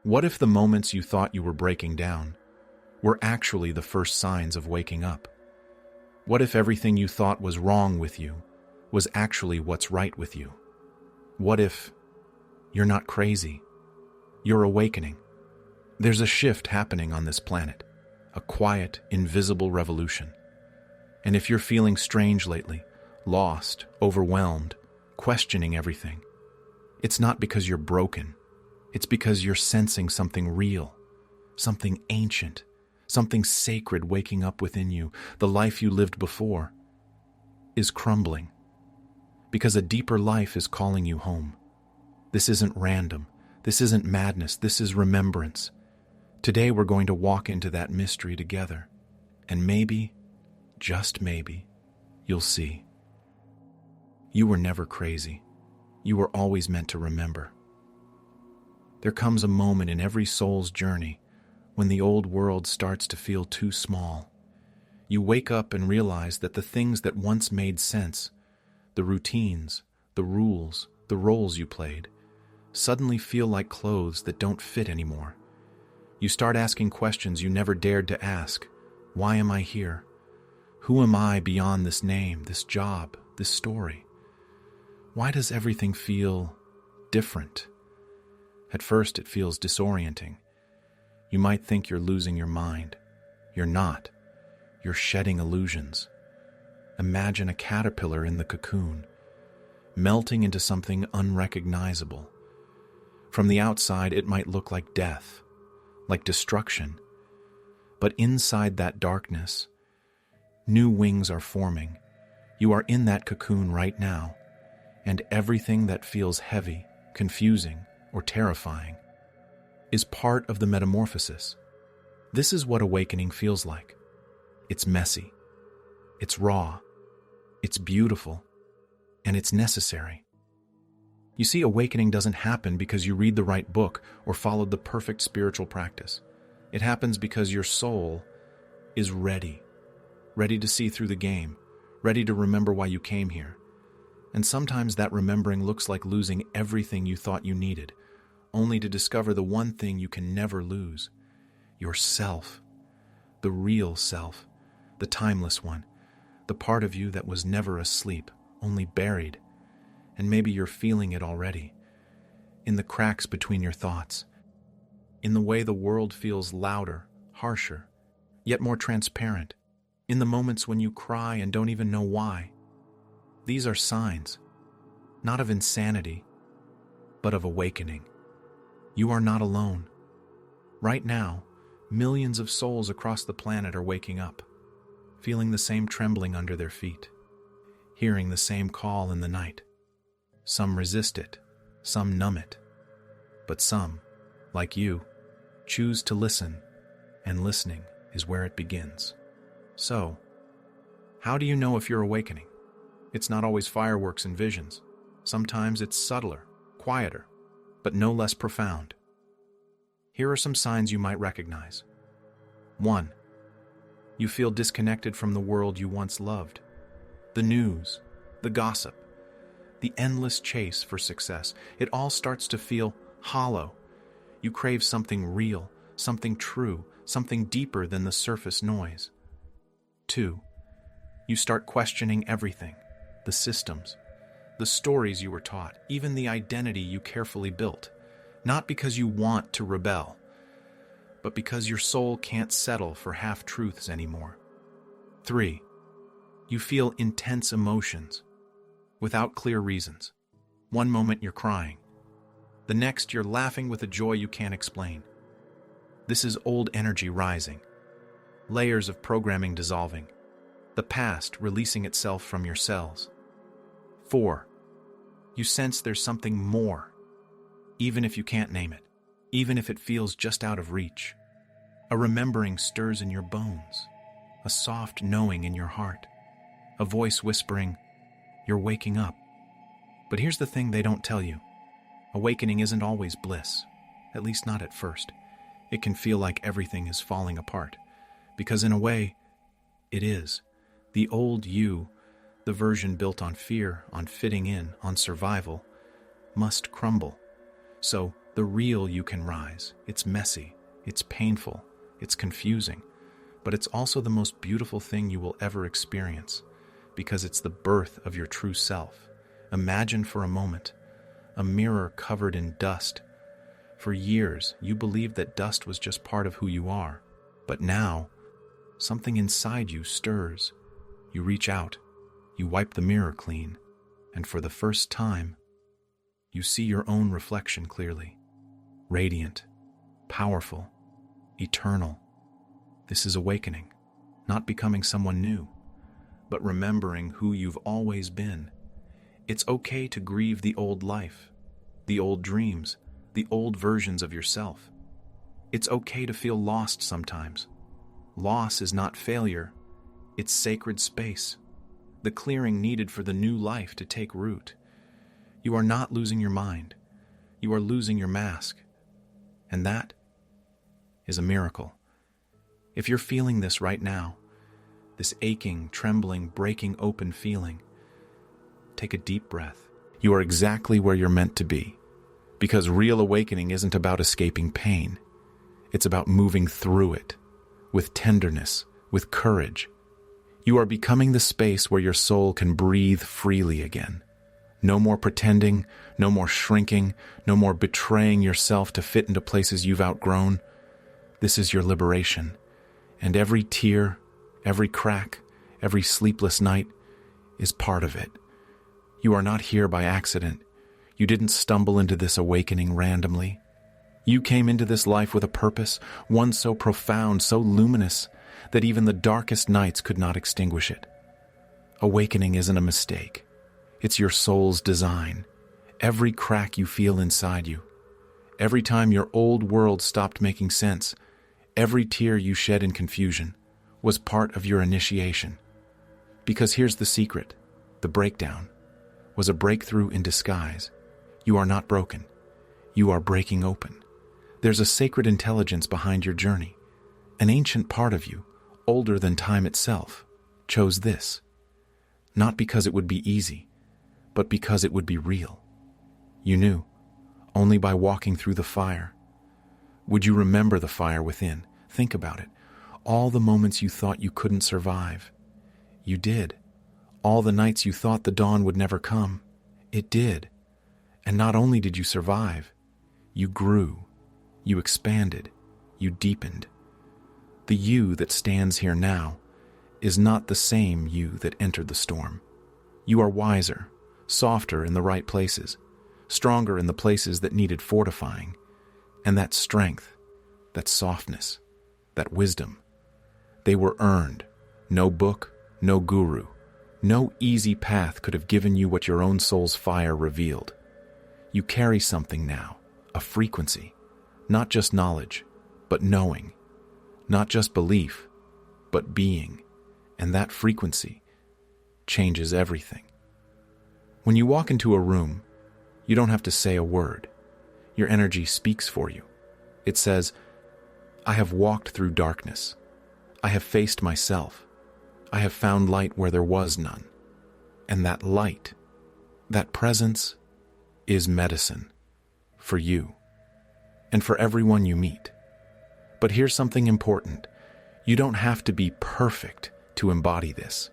What if the moments you thought you were breaking down were actually the first signs of waking up? What if everything you thought was wrong with you was actually what's right with you? What if you're not crazy? You're awakening. There's a shift happening on this planet, a quiet, invisible revolution. And if you're feeling strange lately, lost, overwhelmed, questioning everything, it's not because you're broken. It's because you're sensing something real, something ancient, something sacred waking up within you. The life you lived before is crumbling because a deeper life is calling you home. This isn't random. This isn't madness. This is remembrance. Today we're going to walk into that mystery together. And maybe, just maybe, you'll see. You were never crazy. You were always meant to remember. There comes a moment in every soul's journey when the old world starts to feel too small. You wake up and realize that the things that once made sense, the routines, the rules, the roles you played, suddenly feel like clothes that don't fit anymore. You start asking questions you never dared to ask. Why am I here? Who am I beyond this name, this job, this story? Why does everything feel different? At first, it feels disorienting. You might think you're losing your mind. You're not. You're shedding illusions. Imagine a caterpillar in the cocoon, melting into something unrecognizable. From the outside, it might look like death, like destruction. But inside that darkness, new wings are forming. You are in that cocoon right now, and everything that feels heavy, confusing, or terrifying is part of the metamorphosis. This is what awakening feels like. It's messy, it's raw, it's beautiful, and it's necessary. You see, awakening doesn't happen because you read the right book or followed the perfect spiritual practice. It happens because your soul is ready to see through the game, ready to remember why you came here. And sometimes that remembering looks like losing everything you thought you needed, only to discover the one thing you can never lose: yourself, the real self, the timeless one, the part of you that was never asleep, only buried. And maybe you're feeling it already, in the cracks between your thoughts, in the way the world feels louder, harsher, yet more transparent, in the moments when you cry and don't even know why. These are signs, not of insanity, but of awakening. You are not alone. Right now, millions of souls across the planet are waking up, feeling the same trembling under their feet, hearing the same call in the night. Some resist it, some numb it, but some, like you, choose to listen, and listening is where it begins. So, how do you know if you're awakening? It's not always fireworks and visions. Sometimes it's subtler, quieter, but no less profound. Here are some signs you might recognize. 1. You feel disconnected from the world you once loved. The news, the gossip, the endless chase for success. It all starts to feel hollow. You crave something real, something true, something deeper than the surface noise. 2. You start questioning everything: the systems, the stories you were taught, even the identity you carefully built. Not because you want to rebel, but because your soul can't settle for half-truths anymore. 3. You feel intense emotions without clear reasons. One moment you're crying. The next you're laughing with a joy you can't explain. This is old energy rising, layers of programming dissolving, the past releasing itself from your cells. 4. You sense there's something more, even if you can't name it, even if it feels just out of reach. A remembering stirs in your bones, a soft knowing in your heart, a voice whispering, "You're waking up." But here's the thing they don't tell you. Awakening isn't always bliss, at least not at first. It can feel like everything is falling apart, because in a way, it is. The old you, the version built on fear, on fitting in, on survival, must crumble. So The real you can rise. It's messy, it's painful, it's confusing, but it's also the most beautiful thing you will ever experience, because it's the birth of your true self. Imagine for a moment a mirror covered in dust. For years, you believed that dust was just part of who you are, but now, something inside you stirs. You reach out, you wipe the mirror clean, and for the first time, you see your own reflection clearly. Radiant, powerful, eternal. This is awakening, not becoming someone new, but remembering who you've always been. It's okay to grieve the old life, the old dreams, the old versions of yourself. It's okay to feel lost sometimes. Loss is not failure, it's sacred space, the clearing needed for the new life to take root. You are not losing your mind, you are losing your mask. And that is a miracle. If you're feeling this right now, this aching, trembling, breaking open feeling, take a deep breath. You are exactly where you're meant to be, because real awakening isn't about escaping pain. It's about moving through it, with tenderness, with courage. You are becoming the space where your soul can breathe freely again. No more pretending, no more shrinking, no more betraying yourself to fit into places you've outgrown. This is your liberation, and every tear, every crack, every sleepless night is part of it. You are not here by accident. You didn't stumble into this awakening randomly. You came into this life with a purpose, one so profound, so luminous, that even the darkest nights could not extinguish it. Awakening isn't a mistake. It's your soul's design. Every crack you feel inside you, every time your old world stopped making sense, every tear you shed in confusion, was part of your initiation. Because here's the secret: the breakdown was a breakthrough in disguise. You are not broken. You are breaking open. There's a sacred intelligence behind your journey. An ancient part of you, older than time itself, chose this. Not because it would be easy, but because it would be real. You knew, only by walking through the fire. Would you remember the fire within? Think about it. All the moments you thought you couldn't survive. You did. All the nights you thought the dawn would never come. It did. And not only did you survive, you grew, you expanded, you deepened. The you that stands here now is not the same you that entered the storm. You are wiser, softer in the right places, stronger in the places that needed fortifying, and that strength, that softness, that wisdom, they were earned. No book, no guru, no easy path could have given you what your own soul's fire revealed. You carry something now, a frequency, not just knowledge, but knowing, not just belief, but being, and that frequency changes everything. When you walk into a room, you don't have to say a word. Your energy speaks for you. It says, I have walked through darkness. I have faced myself. I have found light where there was none. And that light, that presence, is medicine for you and for everyone you meet. But here's something important. You don't have to be perfect to embody this.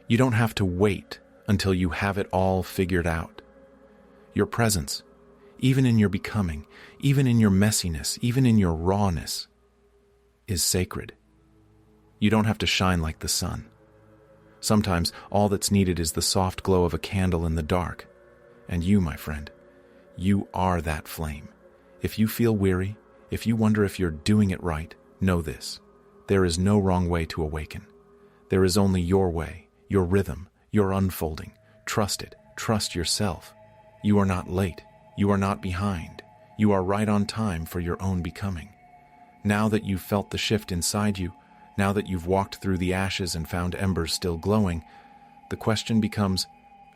You don't have to wait until you have it all figured out. Your presence, even in your becoming, even in your messiness, even in your rawness, is sacred. You don't have to shine like the sun. Sometimes all that's needed is the soft glow of a candle in the dark. And you, my friend, you are that flame. If you feel weary, if you wonder if you're doing it right, know this: there is no wrong way to awaken. There is only your way, your rhythm, your unfolding. Trust it. Trust yourself. You are not late. You are not behind. You are right on time for your own becoming. Now that you've felt the shift inside you, now that you've walked through the ashes and found embers still glowing, the question becomes,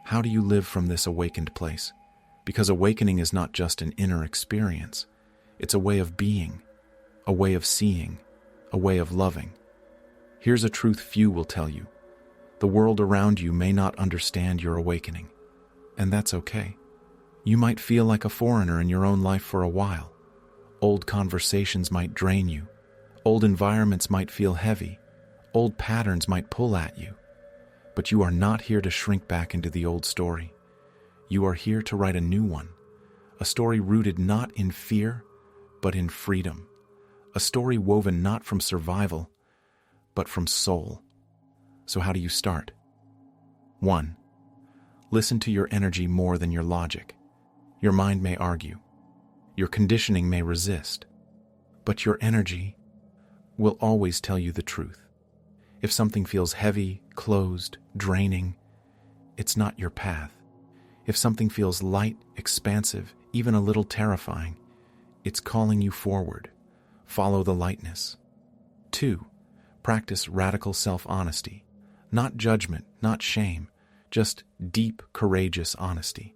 how do you live from this awakened place? Because awakening is not just an inner experience. It's a way of being, a way of seeing, a way of loving. Here's a truth few will tell you. The world around you may not understand your awakening, and that's okay. You might feel like a foreigner in your own life for a while. Old conversations might drain you. Old environments might feel heavy. Old patterns might pull at you. But you are not here to shrink back into the old story. You are here to write a new one. A story rooted not in fear, but in freedom. A story woven not from survival, but from soul. So how do you start? 1. Listen to your energy more than your logic. Your mind may argue. Your conditioning may resist. But your energy will always tell you the truth. If something feels heavy, closed, draining, it's not your path. If something feels light, expansive, even a little terrifying, it's calling you forward. Follow the lightness. 2. Practice radical self-honesty. Not judgment, not shame, just deep, courageous honesty.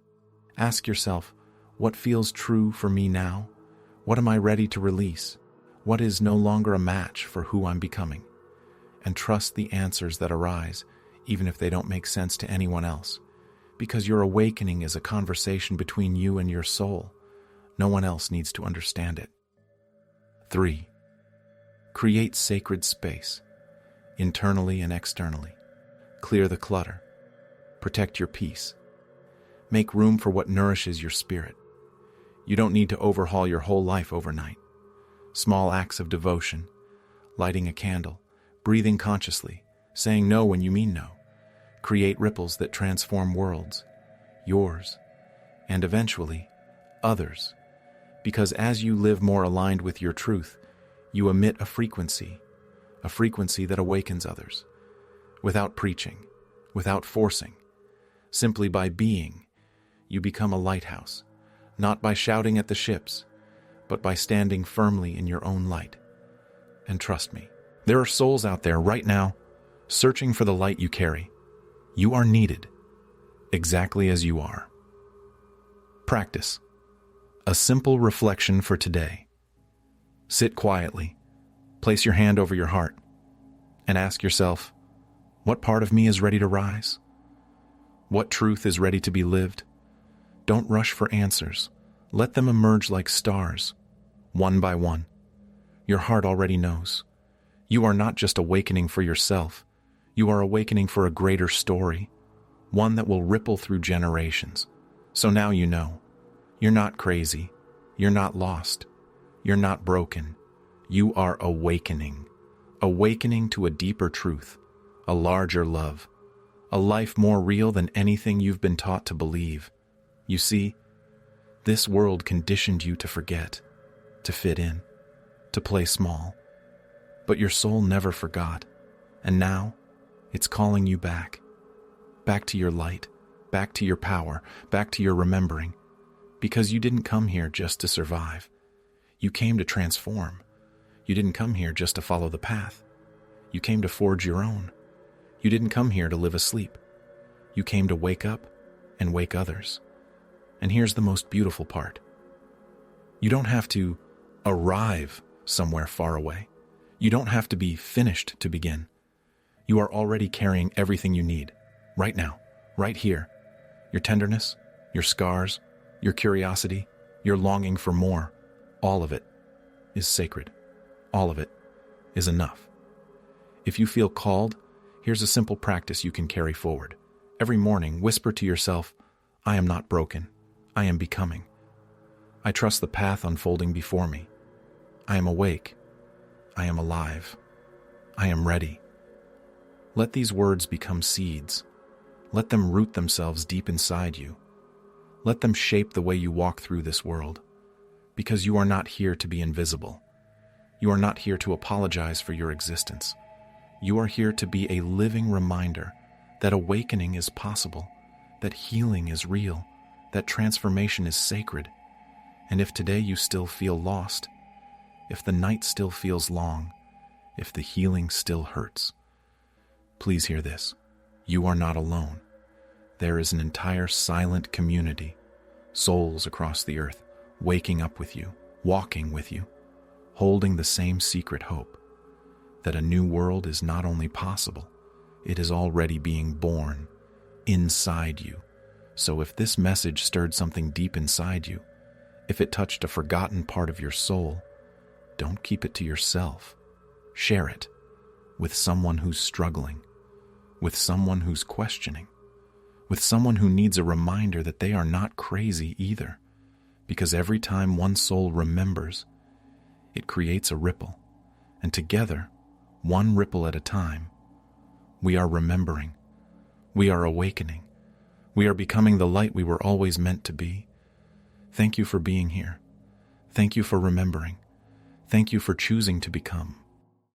Ask yourself, what feels true for me now? What am I ready to release? What is no longer a match for who I'm becoming? And trust the answers that arise, even if they don't make sense to anyone else. Because your awakening is a conversation between you and your soul. No one else needs to understand it. 3. Create sacred space, internally and externally. Clear the clutter. Protect your peace. Make room for what nourishes your spirit. You don't need to overhaul your whole life overnight. Small acts of devotion, lighting a candle, breathing consciously, saying no when you mean no, create ripples that transform worlds, yours, and eventually, others. Because as you live more aligned with your truth, you emit a frequency that awakens others. Without preaching, without forcing, simply by being, you become a lighthouse, not by shouting at the ships, but by standing firmly in your own light. And trust me, there are souls out there right now searching for the light you carry. You are needed, exactly as you are. Practice. A simple reflection for today. Sit quietly, place your hand over your heart, and ask yourself, what part of me is ready to rise? What truth is ready to be lived? Don't rush for answers. Let them emerge like stars, one by one. Your heart already knows. You are not just awakening for yourself. You are awakening for a greater story, one that will ripple through generations. So now you know. You're not crazy. You're not lost. You're not broken. You are awakening. Awakening to a deeper truth, a larger love, a life more real than anything you've been taught to believe. You see, this world conditioned you to forget, to fit in, to play small. But your soul never forgot, and now it's calling you back. Back to your light, back to your power, back to your remembering. Because you didn't come here just to survive. You came to transform. You didn't come here just to follow the path. You came to forge your own. You didn't come here to live asleep. You came to wake up and wake others. And here's the most beautiful part. You don't have to arrive somewhere far away. You don't have to be finished to begin. You are already carrying everything you need, right now, right here. Your tenderness, your scars, your curiosity, your longing for more, all of it is sacred. All of it is enough. If you feel called, here's a simple practice you can carry forward. Every morning, whisper to yourself, I am not broken. I am becoming. I trust the path unfolding before me. I am awake. I am alive. I am ready. Let these words become seeds. Let them root themselves deep inside you. Let them shape the way you walk through this world. Because you are not here to be invisible. You are not here to apologize for your existence. You are here to be a living reminder that awakening is possible, that healing is real, that transformation is sacred. And if today you still feel lost, if the night still feels long, if the healing still hurts, please hear this. You are not alone. There is an entire silent community, souls across the earth, waking up with you, walking with you, holding the same secret hope that a new world is not only possible, it is already being born inside you. So if this message stirred something deep inside you, if it touched a forgotten part of your soul, don't keep it to yourself. Share it with someone who's struggling, with someone who's questioning, with someone who needs a reminder that they are not crazy either. Because every time one soul remembers, it creates a ripple. And together, one ripple at a time, we are remembering, we are awakening, we are becoming the light we were always meant to be. Thank you for being here. Thank you for remembering. Thank you for choosing to become.